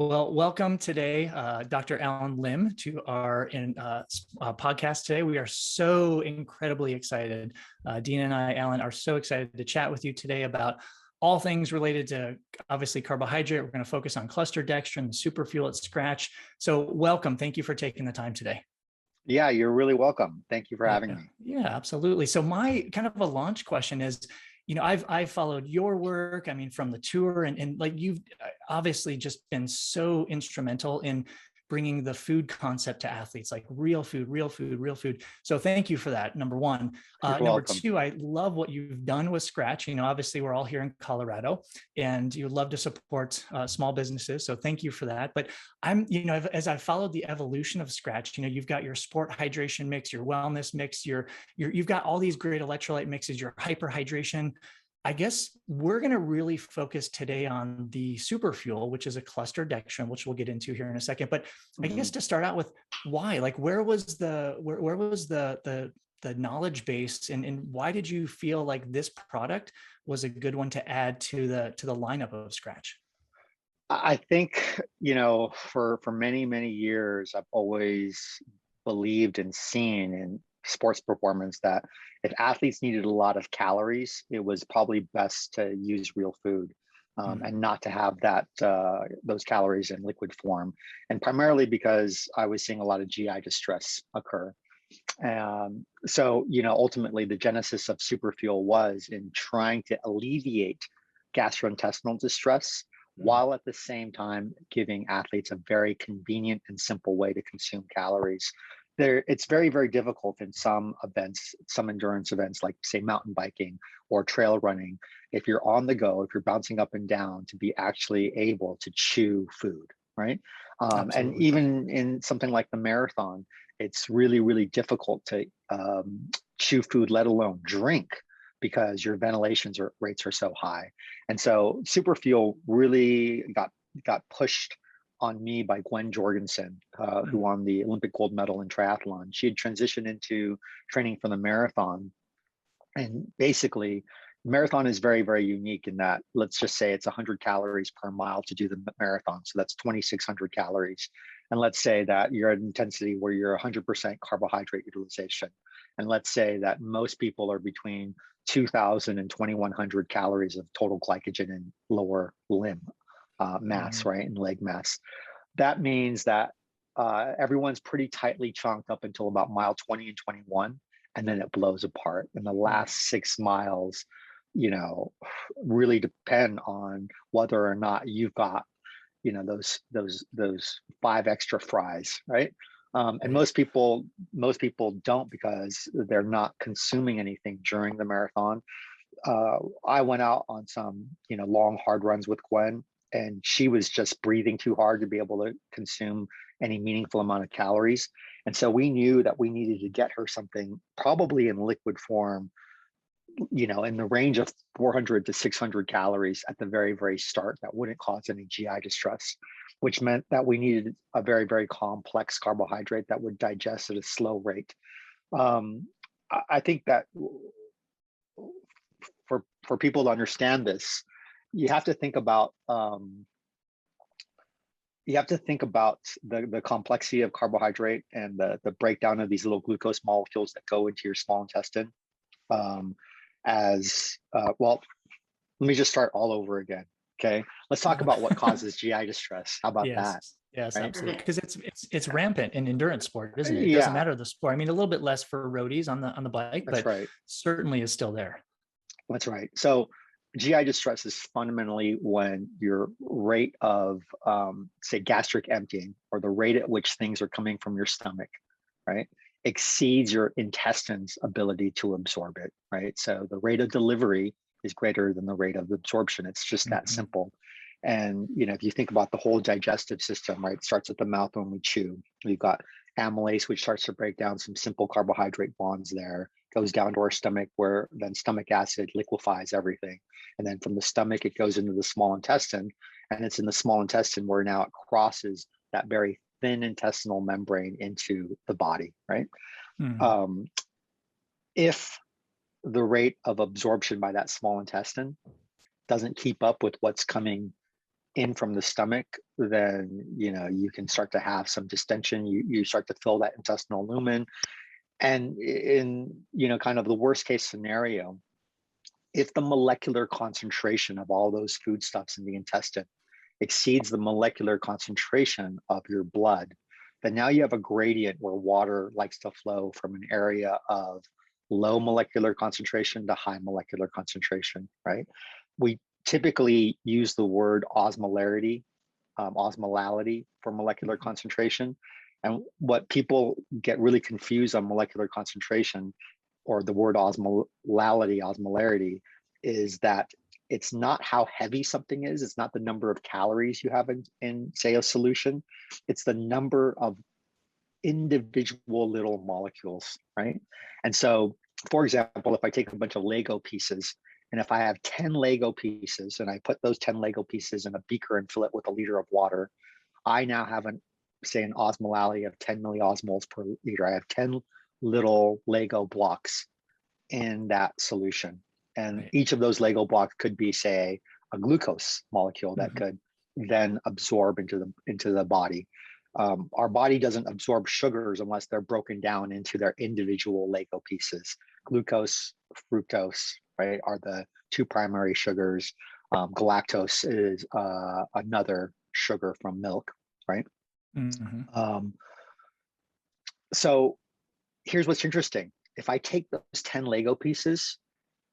Well, welcome today, Dr. Alan Lim, to our podcast today. We are so incredibly excited. Dina and I, Alan, are so excited to chat with you today about all things related to, obviously, carbohydrate. We're going to focus on cluster dextrin, the super fuel at Skratch. So welcome. Thank you for taking the time today. Yeah, you're really welcome. Thank you for having me. Yeah, absolutely. So my kind of a launch question is, I've followed your work. I mean, from the tour and like you've obviously just been so instrumental in bringing the food concept to athletes, like real food, real food, real food. So thank you for that. Number one. You're Number welcome. two, I love what you've done with Skratch. Obviously we're all here in Colorado and you love to support small businesses. So thank you for that. But as I followed the evolution of Skratch, you've got your sport hydration mix, your wellness mix, you've got all these great electrolyte mixes, your hyperhydration. I guess we're going to really focus today on the super fuel, which is a cluster dextrin, which we'll get into here in a second. But I guess to start out with, why? Like, where was the knowledge base, and why did you feel like this product was a good one to add to the lineup of Skratch? I think, for many years, I've always believed and seen in sports performance that if athletes needed a lot of calories, it was probably best to use real food and not to have those calories in liquid form. And primarily because I was seeing a lot of GI distress occur. So, ultimately the genesis of Superfuel was in trying to alleviate gastrointestinal distress while at the same time giving athletes a very convenient and simple way to consume calories. It's very difficult in some events, some endurance events, like say mountain biking or trail running, if you're on the go, if you're bouncing up and down, to be actually able to chew food, right? And even in something like the marathon, it's really difficult to chew food, let alone drink, because your ventilation rates are so high. And so Superfuel really got pushed on me by Gwen Jorgensen, who won the Olympic gold medal in triathlon. She had transitioned into training for the marathon. And basically, marathon is very unique in that, let's just say it's 100 calories per mile to do the marathon. So that's 2,600 calories. And let's say that you're at an intensity where you're 100% carbohydrate utilization. And let's say that most people are between 2,000 and 2,100 calories of total glycogen in lower limb mass, right, and leg mass. That means that everyone's pretty tightly chunked up until about mile 20 and 21, and then it blows apart. And the last 6 miles, really depend on whether or not you've got, those 5 extra fries, right? And most people don't, because they're not consuming anything during the marathon. I went out on some, long, hard runs with Gwen, and she was just breathing too hard to be able to consume any meaningful amount of calories. And so we knew that we needed to get her something probably in liquid form, in the range of 400 to 600 calories at the very start, that wouldn't cause any GI distress, which meant that we needed a very complex carbohydrate that would digest at a slow rate. I think that for people to understand this, you have to think about the complexity of carbohydrate and the breakdown of these little glucose molecules that go into your small intestine. Well, let me just start all over again. Okay, let's talk about what causes GI distress. How about that? Yes, right? Absolutely. Because it's rampant in endurance sport, isn't it? It doesn't matter the sport. I mean, a little bit less for roadies on the bike, That's but right. Certainly is still there. That's right. So GI distress is fundamentally when your rate of, say, gastric emptying, or the rate at which things are coming from your stomach, right, exceeds your intestines' ability to absorb it, right? So the rate of delivery is greater than the rate of absorption. It's just that simple. And, if you think about the whole digestive system, right, it starts at the mouth when we chew. We've got amylase, which starts to break down some simple carbohydrate bonds there, goes down to our stomach, where then stomach acid liquefies everything. And then from the stomach, it goes into the small intestine. And it's in the small intestine where now it crosses that very thin intestinal membrane into the body, right? If the rate of absorption by that small intestine doesn't keep up with what's coming in from the stomach, then you can start to have some distension. You start to fill that intestinal lumen, and in kind of the worst case scenario, if the molecular concentration of all those foodstuffs in the intestine exceeds the molecular concentration of your blood, then now you have a gradient where water likes to flow from an area of low molecular concentration to high molecular concentration, right? We typically use the word osmolarity, osmolality for molecular concentration. And what people get really confused on molecular concentration, or the word osmolarity, is that it's not how heavy something is. It's not the number of calories you have in say, a solution. It's the number of individual little molecules, right? And so, for example, if I take a bunch of Lego pieces, and if I have 10 Lego pieces and I put those 10 Lego pieces in a beaker and fill it with a liter of water, I now have an osmolality of 10 milliosmoles per liter. I have 10 little Lego blocks in that solution. And Right. each of those Lego blocks could be, say, a glucose molecule that could then absorb into the body. Our body doesn't absorb sugars unless they're broken down into their individual Lego pieces. Glucose, fructose, right, are the two primary sugars. Galactose is another sugar from milk, right? So here's what's interesting. If I take those 10 Lego pieces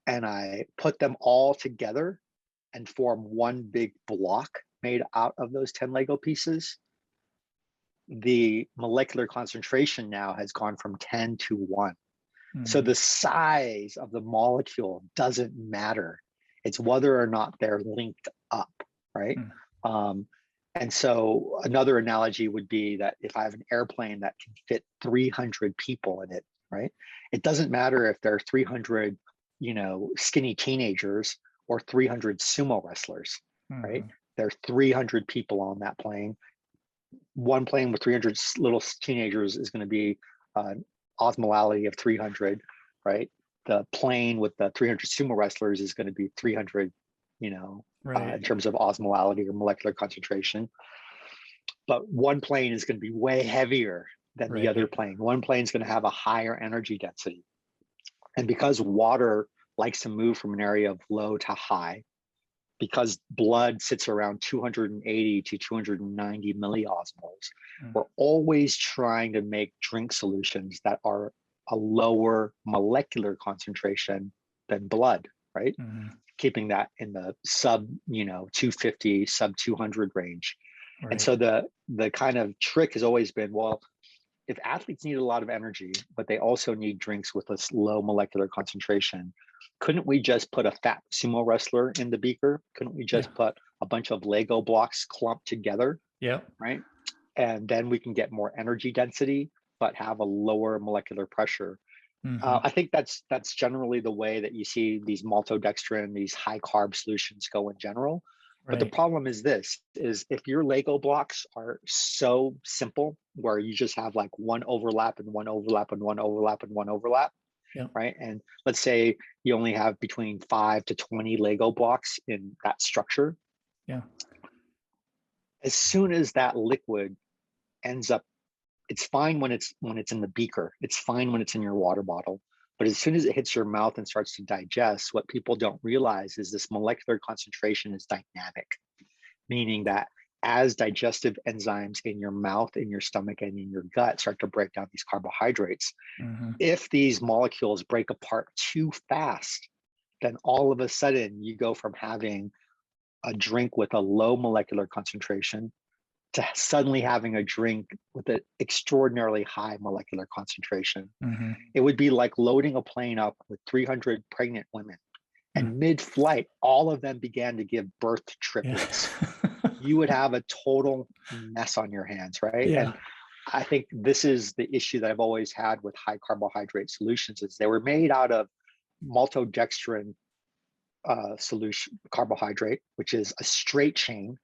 and I put them all together and form one big block made out of those 10 Lego pieces, the molecular concentration now has gone from 10 to 1. So the size of the molecule doesn't matter. It's whether or not they're linked up, right? And so another analogy would be that if I have an airplane that can fit 300 people in it, right? It doesn't matter if there are 300, skinny teenagers or 300 sumo wrestlers, right? There are 300 people on that plane. One plane with 300 little teenagers is going to be an osmolality of 300, right? The plane with the 300 sumo wrestlers is going to be 300, in terms of osmolality or molecular concentration. But one plane is going to be way heavier than the other plane. One plane is going to have a higher energy density. And because water likes to move from an area of low to high, because blood sits around 280 to 290 milliosmoles, we're always trying to make drink solutions that are a lower molecular concentration than blood, right? Keeping that in the sub 250, sub 200 range. And so the kind of trick has always been, well, if athletes need a lot of energy, but they also need drinks with a low molecular concentration, couldn't we just put a fat sumo wrestler in the beaker? Couldn't we just put a bunch of Lego blocks clumped together? Right. And then we can get more energy density, but have a lower molecular pressure. I think that's generally the way that you see these maltodextrin, these high carb solutions go in general. But the problem is this, is if your Lego blocks are so simple, where you just have like one overlap and one overlap and one overlap and one overlap, right? And let's say you only have between 5 to 20 Lego blocks in that structure. As soon as that liquid ends up, it's fine when it's in the beaker. It's fine when it's in your water bottle. But as soon as it hits your mouth and starts to digest, what people don't realize is this molecular concentration is dynamic, meaning that as digestive enzymes in your mouth, in your stomach, and in your gut start to break down these carbohydrates, if these molecules break apart too fast, then all of a sudden you go from having a drink with a low molecular concentration to suddenly having a drink with an extraordinarily high molecular concentration. It would be like loading a plane up with 300 pregnant women, and mid-flight, all of them began to give birth to triplets. You would have a total mess on your hands, right? And I think this is the issue that I've always had with high carbohydrate solutions, is they were made out of maltodextrin solution carbohydrate, which is a straight chain.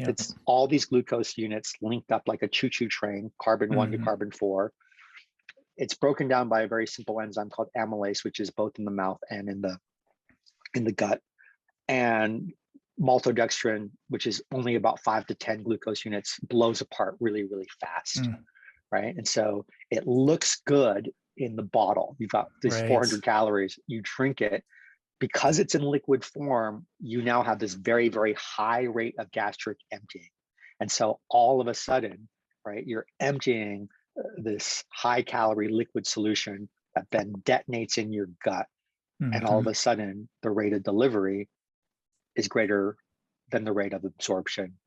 It's all these glucose units linked up like a choo-choo train, carbon 1 to carbon 4. It's broken down by a very simple enzyme called amylase, which is both in the mouth and in the gut. And maltodextrin, which is only about 5 to 10 glucose units, blows apart really, really fast, Mm, right? And so it looks good in the bottle. You've got this right. 400 calories, you drink it. Because it's in liquid form, you now have this very, very high rate of gastric emptying. And so all of a sudden, right, you're emptying this high calorie liquid solution that then detonates in your gut. And all of Hmm. a sudden, the rate of delivery is greater than the rate of absorption.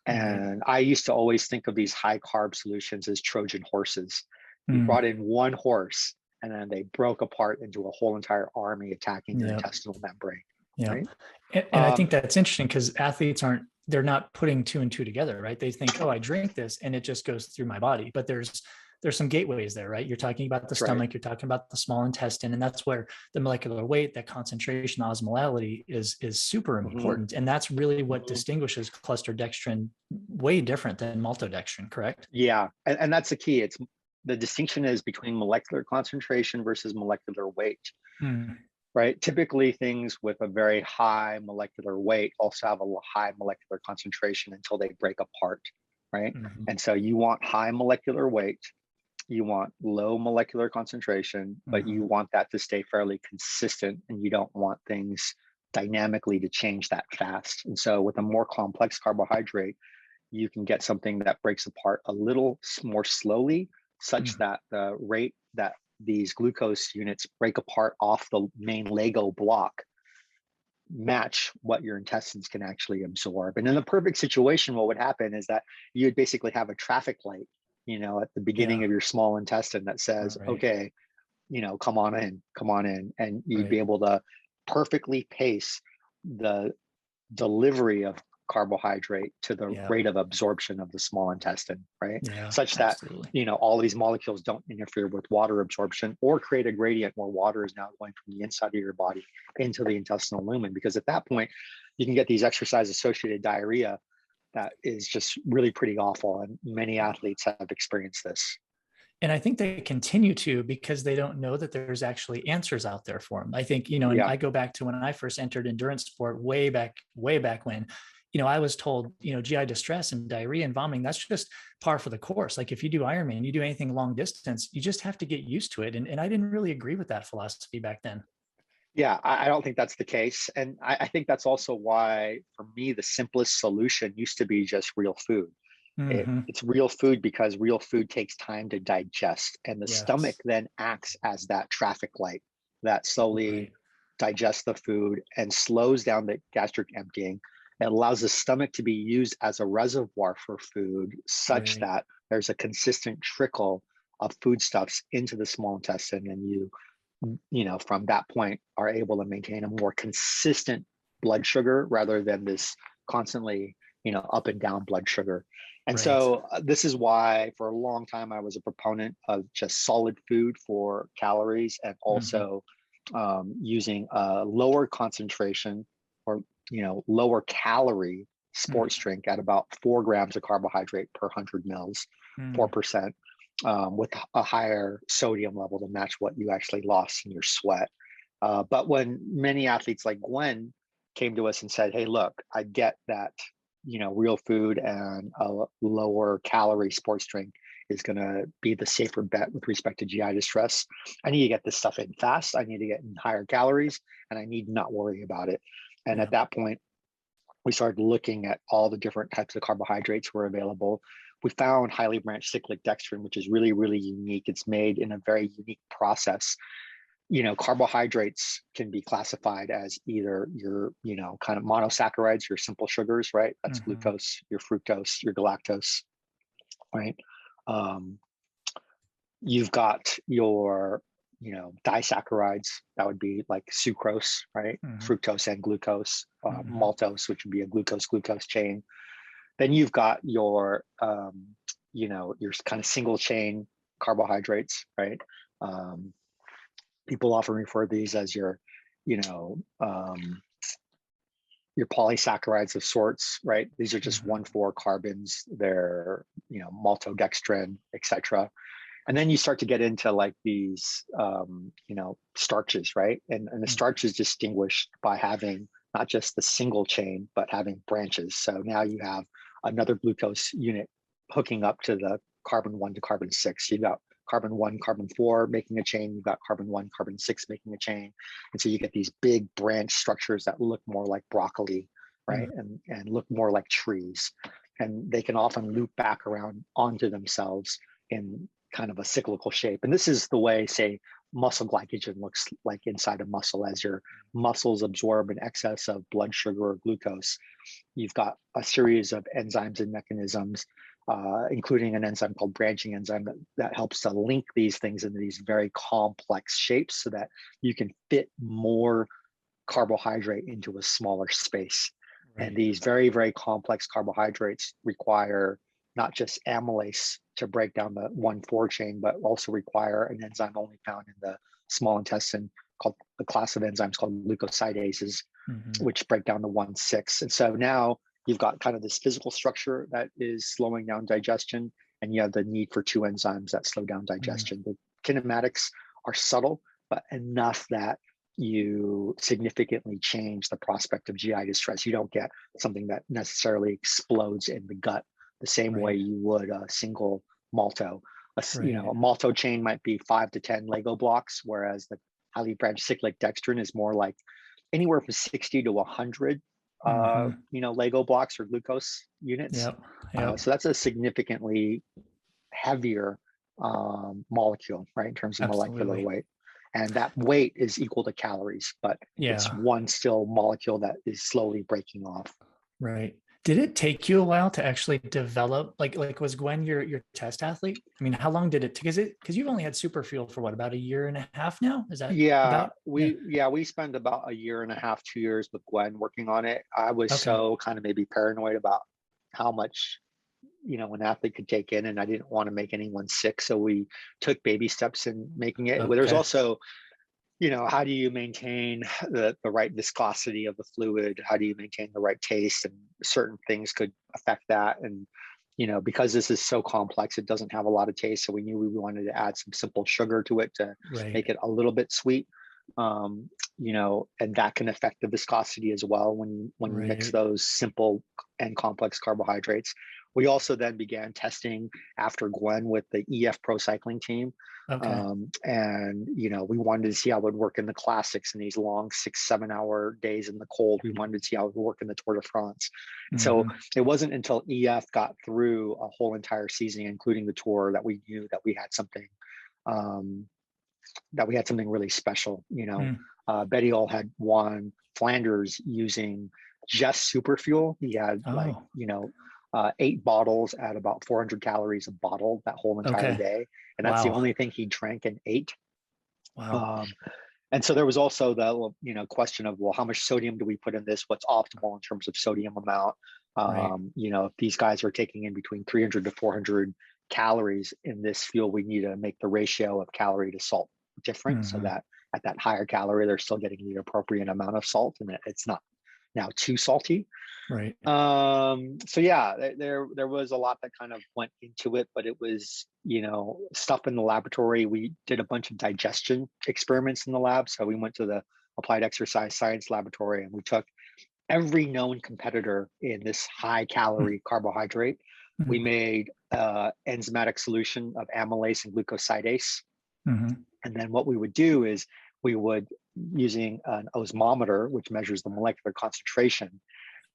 Right. And I used to always think of these high carb solutions as Trojan horses. You Mm, brought in one horse and then they broke apart into a whole entire army attacking your yeah. intestinal membrane, Yeah. right? And I think that's interesting because athletes they're not putting two and two together, right? They think, oh, I drink this and it just goes through my body. But there's some gateways there, right? You're talking about the That's right. stomach, you're talking about the small intestine, and that's where the molecular weight, that concentration, osmolality is super Hmm. important. And that's really what Hmm. distinguishes cluster dextrin way different than maltodextrin, correct? Yeah, and that's the key. It's the distinction is between molecular concentration versus molecular weight, Mm, right? Typically, things with a very high molecular weight also have a high molecular concentration until they break apart, right? mhm, And so you want high molecular weight, you want low molecular concentration, but you mhm, want that to stay fairly consistent, and you don't want things dynamically to change that fast. And so with a more complex carbohydrate, you can get something that breaks apart a little more slowly, such mm, that the rate that these glucose units break apart off the main Lego block match what your intestines can actually absorb. And in the perfect situation, what would happen is that you'd basically have a traffic light, at the beginning yeah, of your small intestine that says, right, okay, come on in. And you'd be right. able to perfectly pace the delivery of carbohydrate to the Yeah, rate of absorption of the small intestine, right? yeah, Such that, absolutely. all of these molecules don't interfere with water absorption or create a gradient where water is now going from the inside of your body into the intestinal lumen. Because at that point, you can get these exercise associated diarrhea that is just really pretty awful. And many athletes have experienced this. And I think they continue to because they don't know that there's actually answers out there for them. I think, and Yeah. I go back to when I first entered endurance sport way back when, I was told, GI distress and diarrhea and vomiting, that's just par for the course. Like if you do Ironman, you do anything long distance, you just have to get used to it. And I didn't really agree with that philosophy back then. Yeah, I don't think that's the case. And I think that's also why, for me, the simplest solution used to be just real food. Hmm. It's real food because real food takes time to digest, and the stomach Yes. then acts as that traffic light that slowly Right. digests the food and slows down the gastric emptying. It allows the stomach to be used as a reservoir for food, such Right. that there's a consistent trickle of foodstuffs into the small intestine, and from that point are able to maintain a more consistent blood sugar rather than this constantly up and down blood sugar. And Right. so this is why for a long time I was a proponent of just solid food for calories, and Hmm. also using a lower concentration or lower calorie sports drink at about 4 grams of carbohydrate per 100 mils, Hmm. 4%, with a higher sodium level to match what you actually lost in your sweat. But when many athletes like Gwen came to us and said, "Hey, look, I get that real food and a lower calorie sports drink is going to be the safer bet with respect to GI distress. I need to get this stuff in fast. I need to get in higher calories, and I need not worry about it." And Yeah. at that point, we started looking at all the different types of carbohydrates were available. We found highly branched cyclic dextrin, which is really, really unique. It's made in a very unique process. Carbohydrates can be classified as either your, kind of monosaccharides, your simple sugars, right? That's Hmm. glucose, your fructose, your galactose, right? Um, you've got your, disaccharides. That would be like sucrose, right? Hmm. Fructose and glucose, Hmm. maltose, which would be a glucose chain. Then you've got your kind of single chain carbohydrates, right? Um, People often refer to these as you know, your polysaccharides of sorts, right? These are just Hmm. 1,4 carbons. They're, maltodextrin, etc. And then you start to get into like these, starches, right? And the Hmm. starch is distinguished by having not just the single chain, but having branches. So now you have another glucose unit hooking up to the carbon 1 to carbon 6. You've got carbon 1, carbon 4 making a chain. You've got carbon 1, carbon 6 making a chain. And so you get these big branch structures that look more like broccoli, right? And look more like trees. And they can often loop back around onto themselves in kind of a cyclical shape. And this is the way, say, muscle glycogen looks like inside a muscle. As your muscles absorb an excess of blood sugar or glucose, you've got a series of enzymes and mechanisms, including an enzyme called branching enzyme that helps to link these things into these very complex shapes so that you can fit more carbohydrate into a smaller space. And these very, very complex carbohydrates require not just amylase to break down the 1,4 chain, but also require an enzyme only found in the small intestine called a class of enzymes called glucosidases, which break down the 1,6. And so now you've got kind of this physical structure that is slowing down digestion, and you have the need for two enzymes that slow down digestion. The kinematics are subtle, but enough that you significantly change the prospect of GI distress. You don't get something that necessarily explodes in the gut the same way you would a single malto. You know, a malto chain might be 5 to 10 Lego blocks, whereas the highly branched cyclic dextrin is more like anywhere from 60 to 100 you know, Lego blocks or glucose units. So that's a significantly heavier molecule, right, in terms of molecular weight. And that weight is equal to calories, but it's one still molecule that is slowly breaking off. Right. Did it take you a while to actually develop, like was Gwen your test athlete? I mean, how long did it take? Because you've only had Superfuel for what, about 1.5 years now? Is that about? We spent about 1.5 years, 2 years with Gwen working on it. I was so kind of maybe paranoid about how much, you know, an athlete could take in, and I didn't want to make anyone sick. So we took baby steps in making it. There's also, you know, how do you maintain the right viscosity of the fluid? How do you maintain the right taste? And certain things could affect that. And, you know, because this is so complex, it doesn't have a lot of taste. So we knew we wanted to add some simple sugar to it to make it a little bit sweet. You know, and that can affect the viscosity as well when you mix those simple and complex carbohydrates. We also then began testing after Gwen with the EF Pro Cycling team. And, you know, we wanted to see how it would work in the classics in these long 6-7 hour days in the cold. We wanted to see how it would work in the Tour de France. So it wasn't until EF got through a whole entire season, including the tour, that we knew that we had something, really special. You know, Betty All had won Flanders using just Superfuel. He had you know, 8 bottles at about 400 calories a bottle that whole entire day. And that's the only thing he drank and ate. And so there was also the, you know, question of, well, how much sodium do we put in this? What's optimal in terms of sodium amount? You know, if these guys are taking in between 300 to 400 calories in this fuel, we need to make the ratio of calorie to salt different so that at that higher calorie, they're still getting the appropriate amount of salt and it's not now too salty. So yeah, there was a lot that kind of went into it, but it was, you know, stuff in the laboratory. We did a bunch of digestion experiments in the lab. So we went to the Applied Exercise Science Laboratory and we took every known competitor in this high calorie carbohydrate. We made enzymatic solution of amylase and glucosidase. And then what we would do is we would, using an osmometer, which measures the molecular concentration,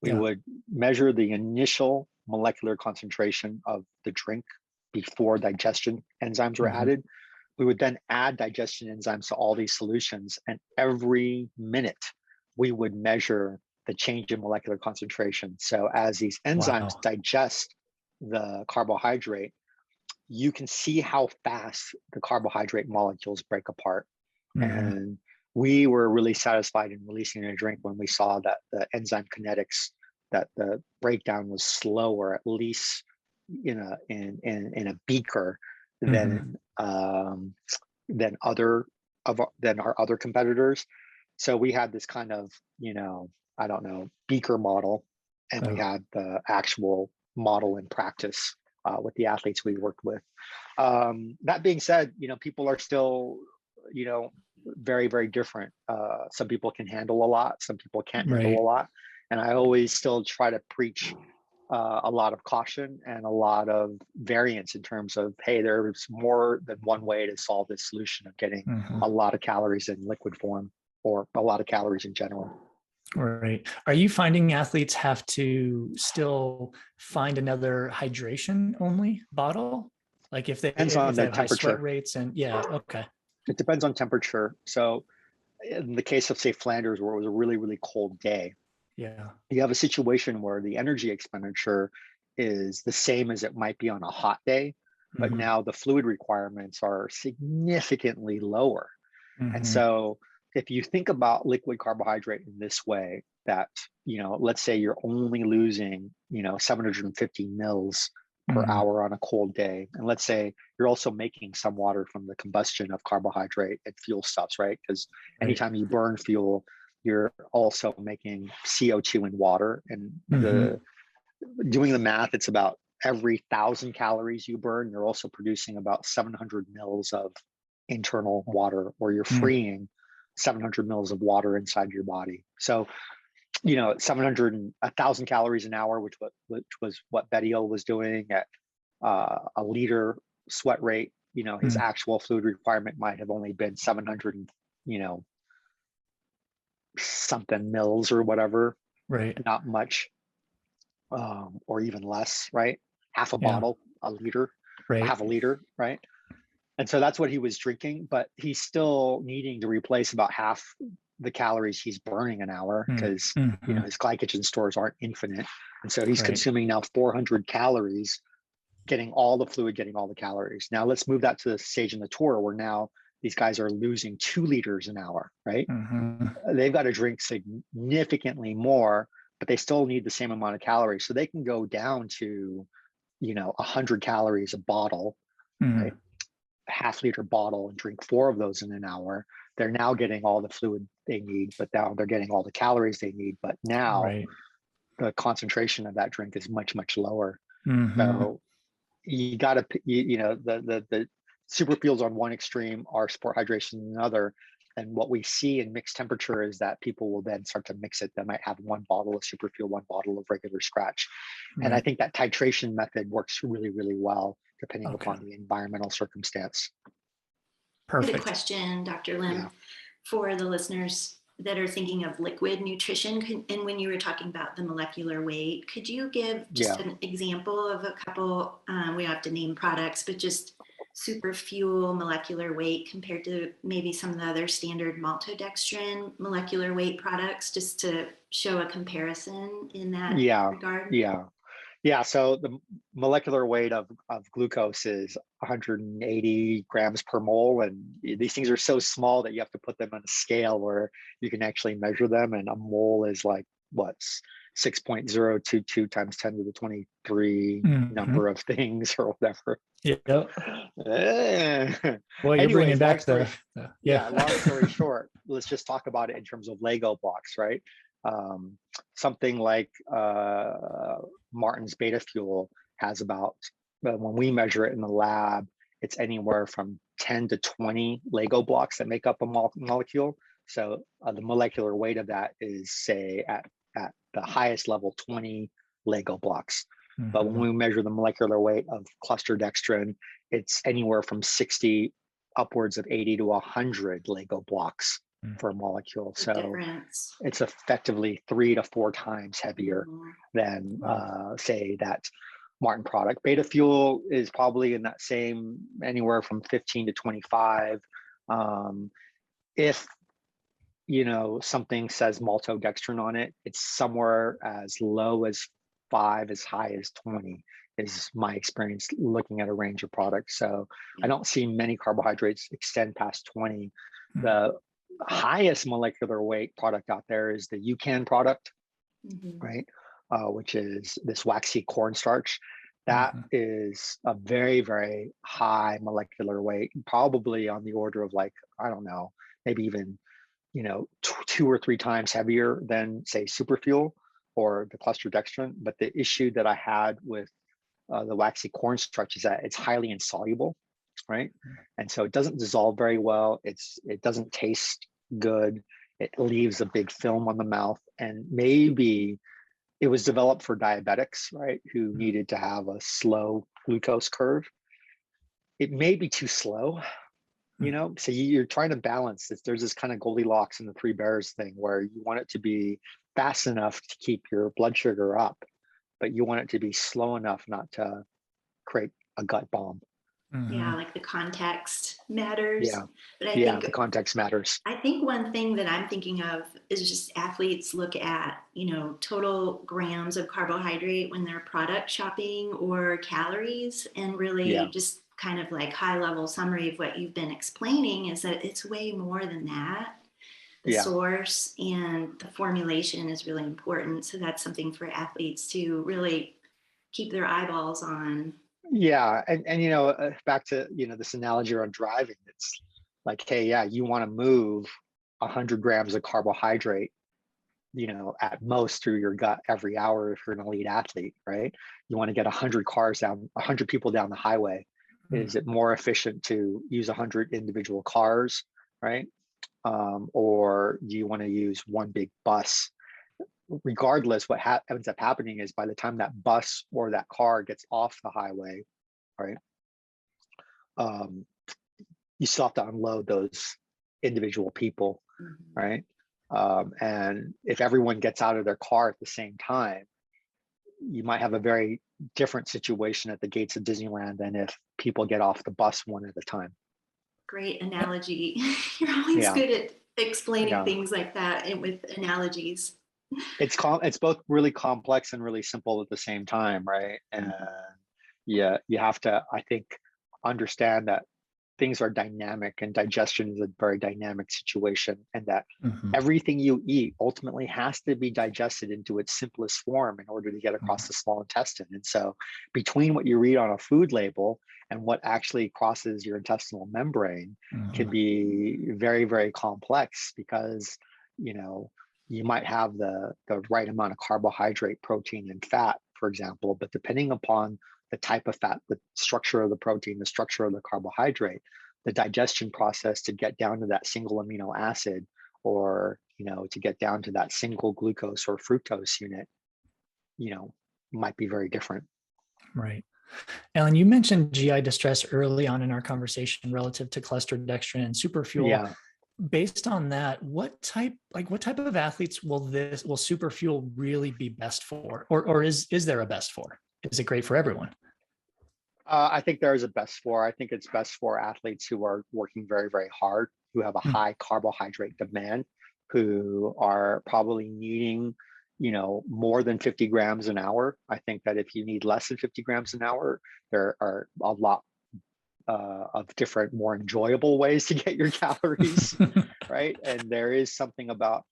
we would measure the initial molecular concentration of the drink before digestion enzymes were added. We would then add digestion enzymes to all these solutions. And every minute, we would measure the change in molecular concentration. So as these enzymes digest the carbohydrate, you can see how fast the carbohydrate molecules break apart. And we were really satisfied in releasing a drink when we saw that the enzyme kinetics, that the breakdown was slower, at least in a beaker than our other competitors. So we had this kind of, you know, I don't know, beaker model, and we had the actual model in practice with the athletes we worked with. That being said, you know, people are still, you know, very, very different. Some people can handle a lot, some people can't handle a Right. lot. And I always still try to preach a lot of caution and a lot of variance in terms of, hey, there's more than one way to solve this solution of getting a lot of calories in liquid form, or a lot of calories in general. Right. Are you finding athletes have to still find another hydration only bottle? Like if Depends on they the have high sweat temperature. rates and yeah, okay. It depends on temperature. So in the case of, say, Flanders, where it was a really, really cold day, Yeah. you have a situation where the energy expenditure is the same as it might be on a hot day, but now the fluid requirements are significantly lower. And so if you think about liquid carbohydrate in this way, that, let's say you're only losing, 750 mils per hour on a cold day. And let's say you're also making some water from the combustion of carbohydrate and fuel stuffs, right? Because Right. anytime you burn fuel, you're also making CO2 and water. And doing the math, it's about every 1,000 calories you burn, you're also producing about 700 mils of internal water, or you're freeing 700 mils of water inside your body. So, 1,000 calories an hour, which was what Bettiol was doing at a liter sweat rate. His actual fluid requirement might have only been 700, something mils or whatever, Right. not much, or even less, right? Half a Yeah. bottle, a liter, Right. half a liter, right? And so that's what he was drinking, but he's still needing to replace about half the calories he's burning an hour, because his glycogen stores aren't infinite. And so he's Right. consuming now 400 calories, getting all the fluid, getting all the calories. Now let's move that to the stage in the tour where now these guys are losing 2 liters an hour, right? They've got to drink significantly more, but they still need the same amount of calories. So they can go down to, 100 calories a bottle, right? A half-liter bottle, and drink 4 of those in an hour. They're now getting all the fluid they need, but now they're getting all the calories they need. But now Right. the concentration of that drink is much, much lower. So you got to, the super fuels on one extreme are sport hydration on another. And what we see in mixed temperature is that people will then start to mix it. They might have 1 bottle of super fuel, 1 bottle of regular Skratch. And I think that titration method works really, really well, depending upon the environmental circumstance. Perfect. Good question, Dr. Lim, Yeah. for the listeners that are thinking of liquid nutrition. And when you were talking about the molecular weight, could you give just an example of a couple, we don't have to name products, but just super fuel molecular weight compared to maybe some of the other standard maltodextrin molecular weight products, just to show a comparison in that regard? Yeah, so the molecular weight of glucose is 180 grams per mole. And these things are so small that you have to put them on a scale where you can actually measure them. And a mole is like, what, 6.022 times 10 to the 23 number of things or whatever. Yeah. Well, you're Anyways, bringing back long story short, let's just talk about it in terms of Lego blocks, right? Something like Martin's beta fuel has about, when we measure it in the lab, it's anywhere from 10 to 20 Lego blocks that make up a molecule. So the molecular weight of that is, say, at the highest level, 20 Lego blocks. But when we measure the molecular weight of cluster dextrin, it's anywhere from 60 upwards of 80 to 100 Lego blocks for a molecule. So it's effectively 3 to 4 times heavier than, say, that Martin product. Beta fuel is probably in that same, anywhere from 15 to 25. If something says maltodextrin on it, it's somewhere as low as 5, as high as 20 is my experience looking at a range of products. So I don't see many carbohydrates extend past 20. The highest molecular weight product out there is the UCAN product, right? Which is this waxy cornstarch. That is a very, very high molecular weight, probably on the order of, like, I don't know, maybe even 2 or 3 times heavier than, say, superfuel or the cluster dextrin. But the issue that I had with the waxy cornstarch is that it's highly insoluble. right? And so it doesn't dissolve very well. It doesn't taste good. It leaves a big film on the mouth, and maybe it was developed for diabetics, right, who needed to have a slow glucose curve. It may be too slow, so you're trying to balance this. There's this kind of Goldilocks and the three bears thing where you want it to be fast enough to keep your blood sugar up, but you want it to be slow enough not to create a gut bomb. Yeah, like the context matters. Yeah. But I Yeah, think the context matters. I think one thing that I'm thinking of is just athletes look at, total grams of carbohydrate when they're product shopping or calories, and really just kind of like high level summary of what you've been explaining is that it's way more than that. The source and the formulation is really important. So that's something for athletes to really keep their eyeballs on. Yeah, and back to this analogy around driving. It's like, hey, yeah, you want to move 100 grams of carbohydrate, at most through your gut every hour if you're an elite athlete, right? You want to get 100 people down the highway. Is it more efficient to use 100 individual cars, right? Or do you want to use one big bus? Regardless, what ends up happening is by the time that bus or that car gets off the highway, right, you still have to unload those individual people, right? And if everyone gets out of their car at the same time, you might have a very different situation at the gates of Disneyland than if people get off the bus one at a time. Great analogy. You're always good at explaining things like that and with analogies. It's both really complex and really simple at the same time, right? And you have to, I think, understand that things are dynamic, and digestion is a very dynamic situation, and that everything you eat ultimately has to be digested into its simplest form in order to get across the small intestine. And so between what you read on a food label and what actually crosses your intestinal membrane can be very, very complex, because you might have the right amount of carbohydrate, protein, and fat, for example, but depending upon the type of fat, the structure of the protein, the structure of the carbohydrate, the digestion process to get down to that single amino acid, or to get down to that single glucose or fructose unit, might be very different. Right. Ellen, you mentioned GI distress early on in our conversation relative to cholesterol and superfuel. Yeah. Based on that, what type of athletes will superfuel really be best for, or is there a best for? Is it great for everyone? I think there is a best for. I think it's best for athletes who are working very, very hard, who have a high carbohydrate demand, who are probably needing, more than 50 grams an hour. I think that if you need less than 50 grams an hour, there are a lot of different, more enjoyable ways to get your calories, right? And there is something about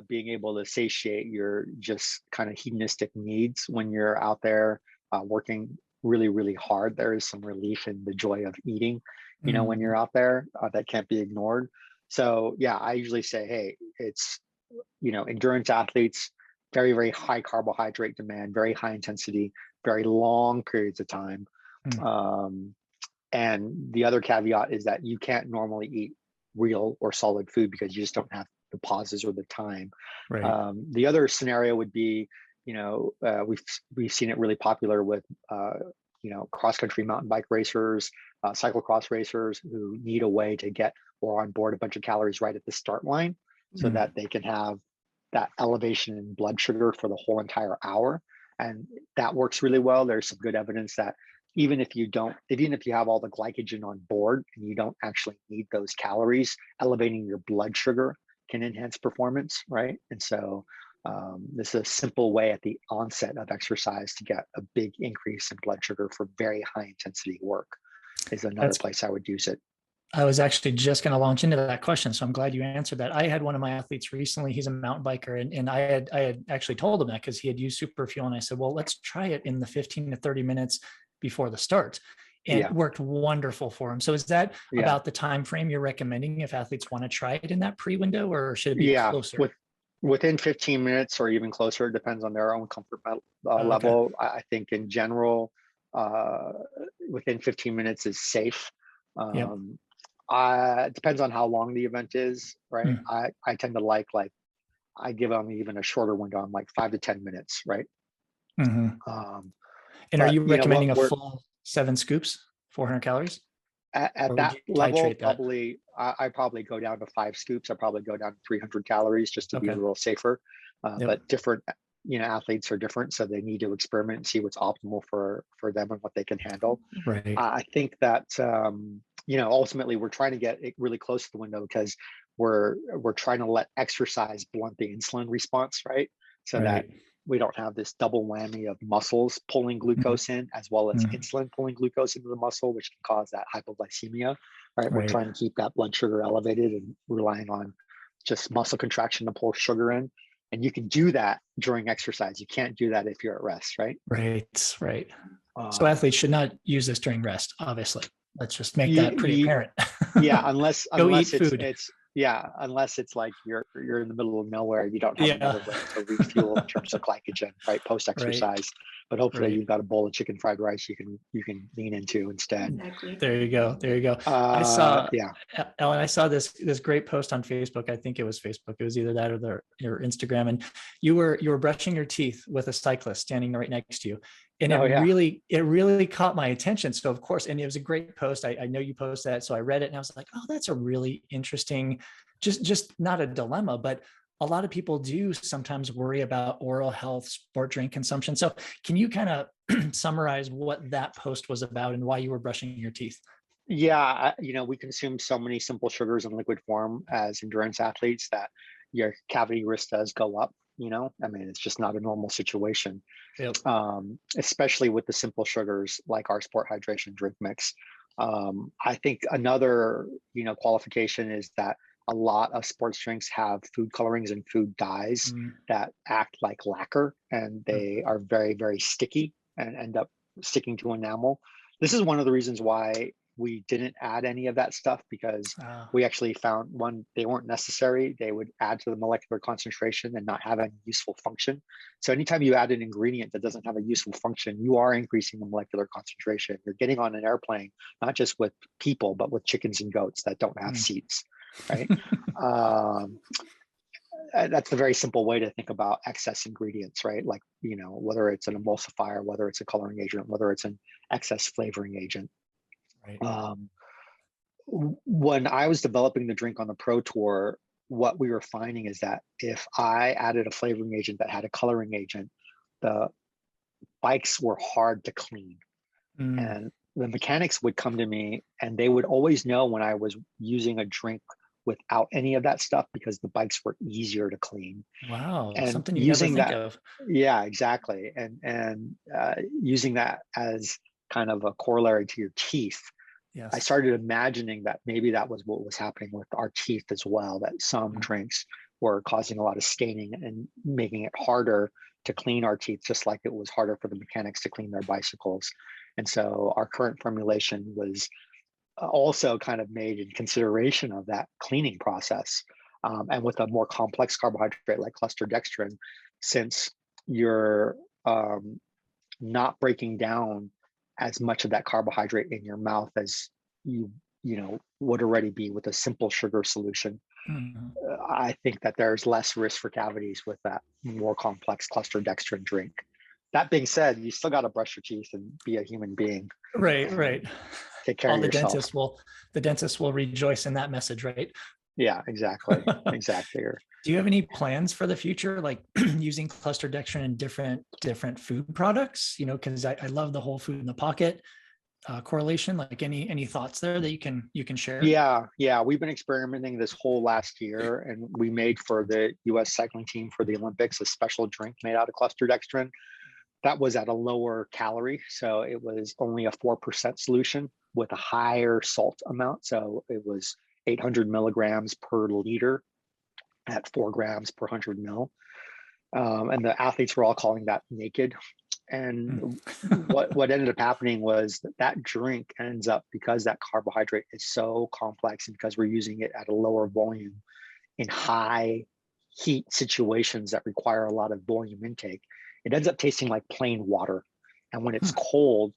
being able to satiate your just kind of hedonistic needs when you're out there working really, really hard. There is some relief in the joy of eating, when you're out there, that can't be ignored. So yeah, I usually say, hey, it's, endurance athletes, very, very high carbohydrate demand, very high intensity, very long periods of time. And the other caveat is that you can't normally eat real or solid food because you just don't have the pauses or the time. Right. The other scenario would be, we've seen it really popular with, cross-country mountain bike racers, cyclocross racers who need a way to get or on board a bunch of calories right at the start line so that they can have that elevation in blood sugar for the whole entire hour. And that works really well. There's some good evidence that even if you have all the glycogen on board and you don't actually need those calories, elevating your blood sugar can enhance performance, right? And so this is a simple way at the onset of exercise to get a big increase in blood sugar for very high intensity work is another place I would use it. I was actually just going to launch into that question, so I'm glad you answered that. I had one of my athletes recently. He's a mountain biker, and I had actually told him that because he had used superfuel, and I said, well, let's try it in the 15 to 30 minutes before the start, and it worked wonderful for him. So is that about the time frame you're recommending if athletes want to try it in that pre-window, or should it be closer? Within 15 minutes or even closer, it depends on their own comfort level. I think in general, within 15 minutes is safe. Yep. It depends on how long the event is, right? I tend to like I give them even a shorter window. I'm like 5 to 10 minutes, right? Um, And are but you you know what recommending a we're full 7 scoops, 400 calories? at Or would that you level, titrate that? probably I probably go down to 5 scoops. I probably go down to 300 calories just to be a Okay. little safer. Yep. But different, athletes are different, so they need to experiment and see what's optimal for them and what they can handle. Right. I think that ultimately we're trying to get it really close to the window because we're trying to let exercise blunt the insulin response, right? So that Right. we don't have this double whammy of muscles pulling glucose in as well as insulin pulling glucose into the muscle, which can cause that hypoglycemia, right? We're Right. trying to keep that blood sugar elevated and relying on just muscle contraction to pull sugar in. And you can do that during exercise. You can't do that if you're at rest, right? Right. Right. So Um, athletes should not use this during rest, obviously. Let's just make you, that pretty you, apparent. yeah, unless Go eat food. it's yeah, unless it's like you're in the middle of nowhere, you don't have Yeah. another way to refuel in terms of glycogen, right? Post Right. exercise, but hopefully Right. you've got a bowl of chicken fried rice you can lean into instead. Exactly. There you go. There you go. I saw, Yeah. Ellen, I saw this great post on Facebook. I think it was Facebook. It was either that or your Instagram. And you were brushing your teeth with a cyclist standing right next to you. And Oh yeah. it really caught my attention. So of course, and it was a great post. I know you posted that. So I read it and I was like, oh, that's a really interesting, just not a dilemma, but a lot of people do sometimes worry about oral health, sport drink consumption. So can you kind of summarize what that post was about and why you were brushing your teeth? Yeah, we consume so many simple sugars in liquid form as endurance athletes that your cavity risk does go up. I mean, it's just not a normal situation, Yep. especially with the simple sugars like our sport hydration drink mix. I think another, qualification is that a lot of sports drinks have food colorings and food dyes that act like lacquer, and they are very, very sticky and end up sticking to enamel. This is one of the reasons why we didn't add any of that stuff, because we actually found, one, they weren't necessary. They would add to the molecular concentration and not have any useful function. So anytime you add an ingredient that doesn't have a useful function, you are increasing the molecular concentration. You're getting on an airplane, not just with people, but with chickens and goats that don't have seats, right? That's a very simple way to think about excess ingredients, right? Like, whether it's an emulsifier, whether it's a coloring agent, whether it's an excess flavoring agent. Right. When I was developing the drink on the Pro Tour, what we were finding is that if I added a flavoring agent that had a coloring agent, the bikes were hard to clean. And the mechanics would come to me and they would always know when I was using a drink without any of that stuff, because the bikes were easier to clean. Wow. And Something you never using think that, of. yeah, exactly. And using that as kind of a corollary to your teeth, Yes. I started imagining that maybe that was what was happening with our teeth as well, that some drinks were causing a lot of staining and making it harder to clean our teeth, just like it was harder for the mechanics to clean their bicycles. And so our current formulation was also kind of made in consideration of that cleaning process. And with a more complex carbohydrate like cluster dextrin, since you're not breaking down as much of that carbohydrate in your mouth as you would already be with a simple sugar solution, I think that there's less risk for cavities with that more complex cluster dextrin drink. That being said, you still got to brush your teeth and be a human being. Right. Take care All of yourself. the dentists will rejoice in that message, right? Yeah, exactly. Do you have any plans for the future, like using cluster dextrin in different food products? Because I love the whole food in the pocket correlation. Like any thoughts there that you can share? Yeah. We've been experimenting this whole last year, and we made for the U.S. cycling team for the Olympics a special drink made out of cluster dextrin. That was at a lower calorie, so it was only a 4% solution with a higher salt amount. So it was 800 milligrams per liter at 4 grams per 100 mil. And the athletes were all calling that naked. And what ended up happening was that drink ends up, because that carbohydrate is so complex and because we're using it at a lower volume in high heat situations that require a lot of volume intake, it ends up tasting like plain water. And when it's cold,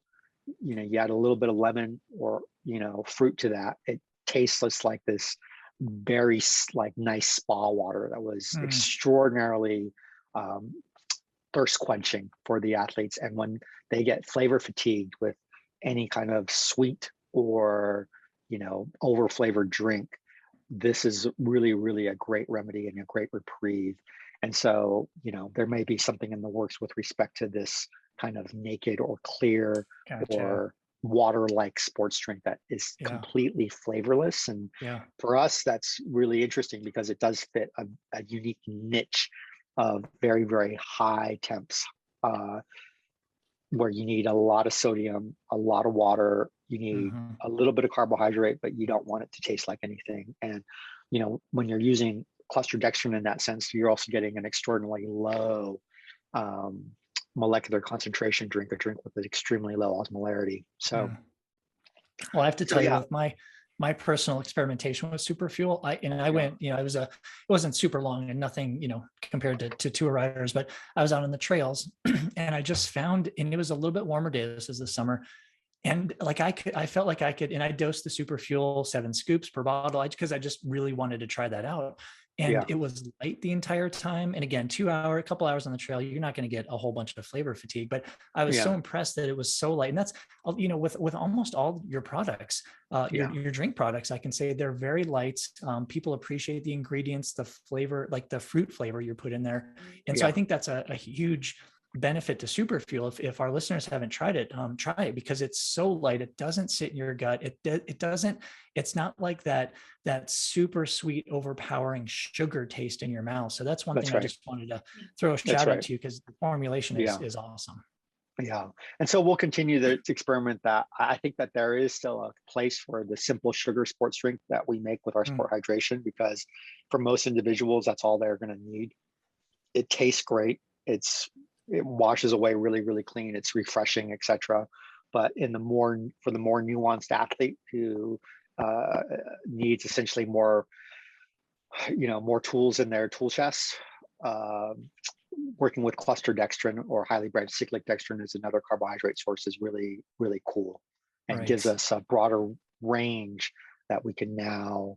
you add a little bit of lemon or, fruit to that, it tastes just like this very like nice spa water that was extraordinarily um, thirst quenching for the athletes. And when they get flavor fatigued with any kind of sweet or, over flavored drink, this is really, really a great remedy and a great reprieve. And so, there may be something in the works with respect to this kind of naked or clear Gotcha. or water-like sports drink that is completely flavorless. And Yeah. for us, that's really interesting because it does fit a unique niche of very, very high temps, where you need a lot of sodium, a lot of water, you need a little bit of carbohydrate, but you don't want it to taste like anything. And, when you're using cluster dextrin in that sense, you're also getting an extraordinarily low molecular concentration drink, a drink with an extremely low osmolarity. So, well, I have to tell you, with my personal experimentation with Superfuel, I went, it wasn't super long and nothing, compared to tour riders, but I was out on the trails and I just found, and it was a little bit warmer day. This is the summer. And like I felt like I could, and I dosed the Superfuel 7 scoops per bottle because I just really wanted to try that out. And it was light the entire time. And again, a couple hours on the trail, you're not going to get a whole bunch of flavor fatigue, but I was so impressed that it was so light. And that's, with almost all your products, your drink products, I can say they're very light. People appreciate the ingredients, the flavor, like the fruit flavor you put in there. And so I think that's a huge benefit to Superfuel. If our listeners haven't tried it, try it because it's so light. It doesn't sit in your gut. It's not like that super sweet, overpowering sugar taste in your mouth. So that's one thing I just wanted to throw a shout out to you because the formulation is awesome. Yeah. And so we'll continue to experiment that. I think that there is still a place for the simple sugar sports drink that we make with our sport hydration, because for most individuals, that's all they're going to need. It tastes great. It washes away really, really clean. It's refreshing, etc. But for the more nuanced athlete who needs essentially more tools in their tool chest, working with cluster dextrin or highly branched cyclic dextrin as another carbohydrate source is really, really cool and gives us a broader range that we can now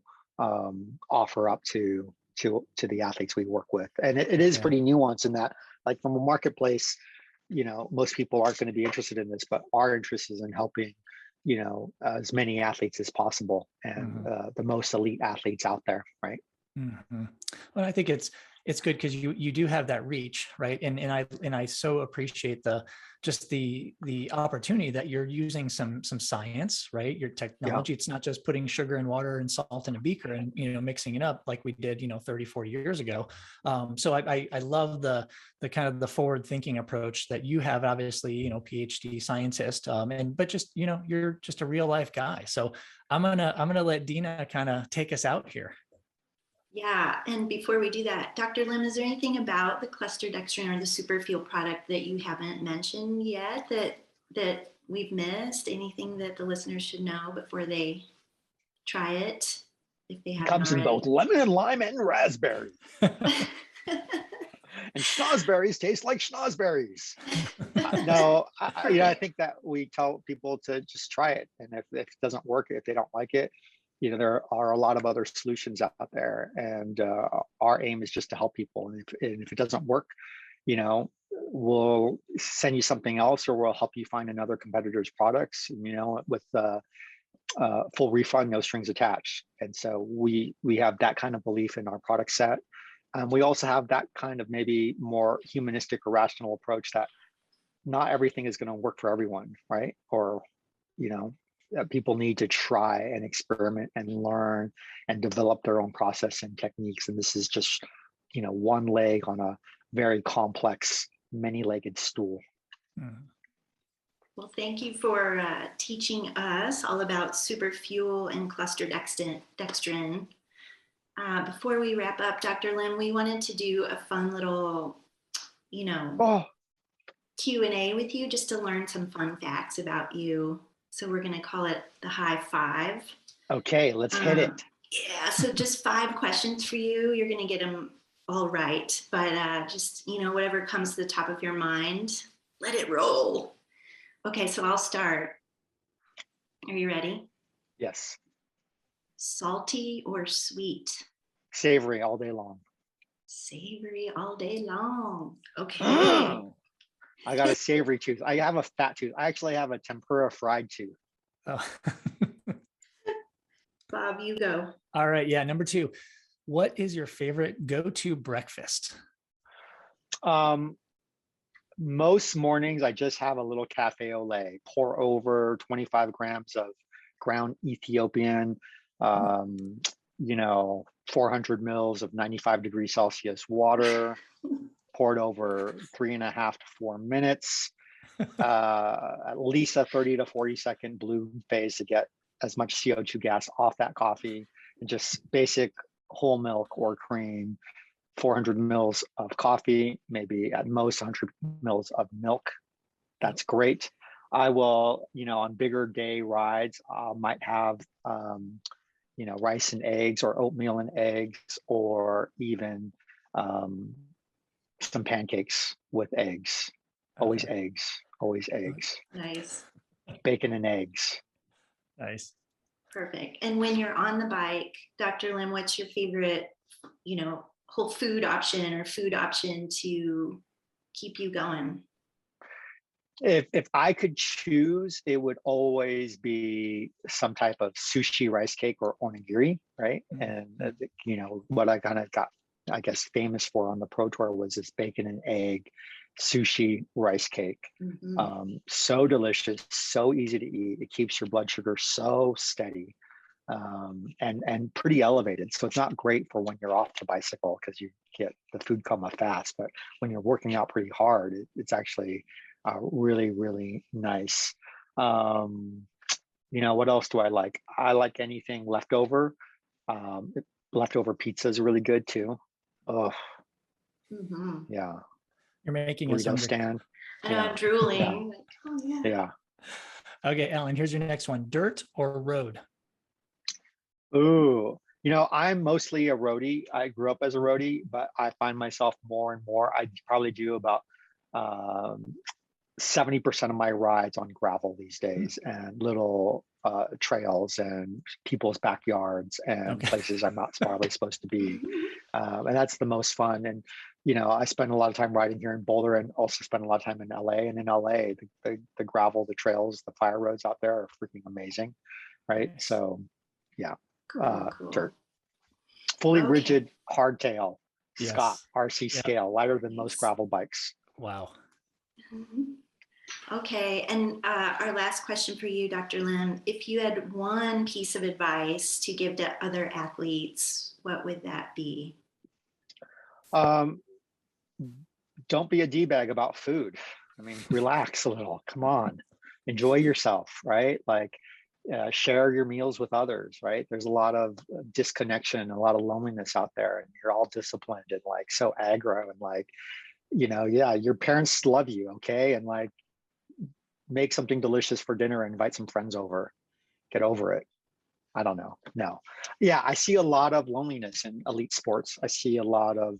offer up to the athletes we work with. And it is pretty nuanced in that, like from a marketplace, most people aren't going to be interested in this, but our interest is in helping, as many athletes as possible and the most elite athletes out there, right? Well, I think it's good because you do have that reach, right? And I so appreciate the opportunity that you're using some science, right? Your technology. It's not just putting sugar and water and salt in a beaker and mixing it up like we did 30, 40 years ago. So I love the kind of the forward thinking approach that you have. Obviously, PhD scientist, but just you're just a real life guy. So I'm gonna let Dina kind of take us out here. Yeah, and before we do that, Dr. Lim, is there anything about the cluster dextrin or the Superfuel product that you haven't mentioned yet that we've missed? Anything that the listeners should know before they try it, if they haven't comes already? In both lemon and lime and raspberry. And schnozberries taste like schnozberries. I think that we tell people to just try it, and if it doesn't work, if they don't like it, there are a lot of other solutions out there, and our aim is just to help people. And if it doesn't work, we'll send you something else, or we'll help you find another competitor's products, with full refund, no strings attached. And so we have that kind of belief in our product set. We also have that kind of maybe more humanistic or rational approach that not everything is going to work for everyone, right? Or, people need to try and experiment and learn and develop their own process and techniques. And this is just, one leg on a very complex, many-legged stool. Well, thank you for teaching us all about Superfuel and cluster dextrin. Before we wrap up, Dr. Lim, we wanted to do a fun little, Q&A with you just to learn some fun facts about you. So we're going to call it the high five. Okay, let's hit it. Yeah, so just 5 questions for you. You're going to get them all right, but just, whatever comes to the top of your mind, let it roll. Okay, so I'll start. Are you ready? Yes. Salty or sweet? Savory all day long. Savory all day long. Okay. I got a savory tooth. I have a fat tooth. I actually have a tempura fried tooth. Oh. Bob, you go. All right. Yeah. Number 2, what is your favorite go-to breakfast? Most mornings, I just have a little cafe au lait, pour over 25 grams of ground Ethiopian, 400 mils of 95 degrees Celsius water, poured over 3.5 to 4 minutes, at least a 30 to 40 second bloom phase to get as much CO2 gas off that coffee, and just basic whole milk or cream, 400 mils of coffee, maybe at most 100 mils of milk. That's great. I will, on bigger day rides, I might have, rice and eggs or oatmeal and eggs, or even some pancakes with eggs. Always Okay. eggs, always eggs. Nice. Bacon and eggs. Nice. Perfect. And when you're on the bike, Dr. Lim, what's your favorite, whole food option or food option to keep you going? If I could choose, it would always be some type of sushi rice cake or onigiri, right? And what I kind of got, I guess, famous for on the Pro Tour was this bacon and egg sushi rice cake. So delicious, so easy to eat. It keeps your blood sugar so steady, and pretty elevated. So it's not great for when you're off the bicycle because you get the food coma fast. But when you're working out pretty hard, it's actually really, really nice. What else do I like? I like anything leftover. Leftover pizza is really good too. Oh, yeah. You're making us Burrito hungry. stand. And I'm drooling. Yeah. Okay, Ellen, here's your next one. Dirt or road? Ooh, I'm mostly a roadie. I grew up as a roadie, but I find myself more and more. I probably do about 70% of my rides on gravel these days, and little trails and people's backyards and places I'm not probably supposed to be. And that's the most fun. And, I spend a lot of time riding here in Boulder, and also spend a lot of time in LA. And in LA, the gravel, the trails, the fire roads out there are freaking amazing. Right. Nice. So, yeah. Cool. Dirt. Fully rigid hardtail Scott RC Yep. scale, lighter than most gravel bikes. Wow. Okay, and our last question for you, Dr. Lim, if you had one piece of advice to give to other athletes, what would that be? Don't be a D-bag about food. I mean, relax a little. Come on, enjoy yourself, right? Like, share your meals with others, right? There's a lot of disconnection, a lot of loneliness out there, and you're all disciplined and like so aggro, and like, your parents love you, okay? And like, make something delicious for dinner and invite some friends over. Get over it. I don't know. No. Yeah, I see a lot of loneliness in elite sports. I see a lot of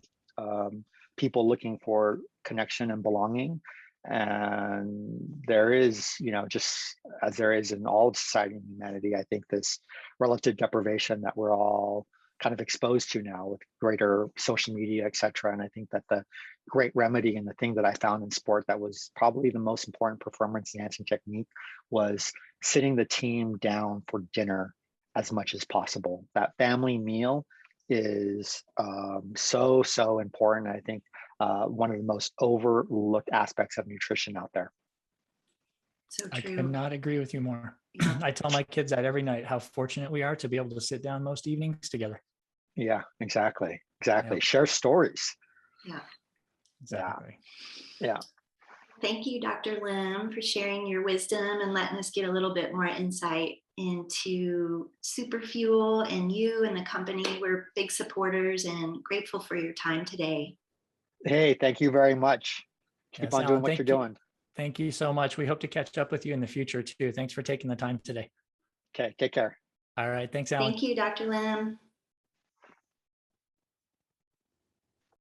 people looking for connection and belonging. And there is, just as there is in all society and humanity, I think this relative deprivation that we're all kind of exposed to now with greater social media, et cetera. And I think that the great remedy, and the thing that I found in sport that was probably the most important performance enhancing technique, was sitting the team down for dinner as much as possible. That family meal is so important. I think one of the most overlooked aspects of nutrition out there. So I true. cannot agree with you more. I tell my kids that every night, how fortunate we are to be able to sit down most evenings together. Yeah, exactly. Yep. Share stories. Yeah. Exactly. Yeah. Thank you, Dr. Lim, for sharing your wisdom and letting us get a little bit more insight into Superfuel and you and the company. We're big supporters and grateful for your time today. Hey, thank you very much. Keep on doing Alan, what you're doing. Thank you so much. We hope to catch up with you in the future too. Thanks for taking the time today. Okay, take care. All right. Thanks, Alan. Thank you, Dr. Lim.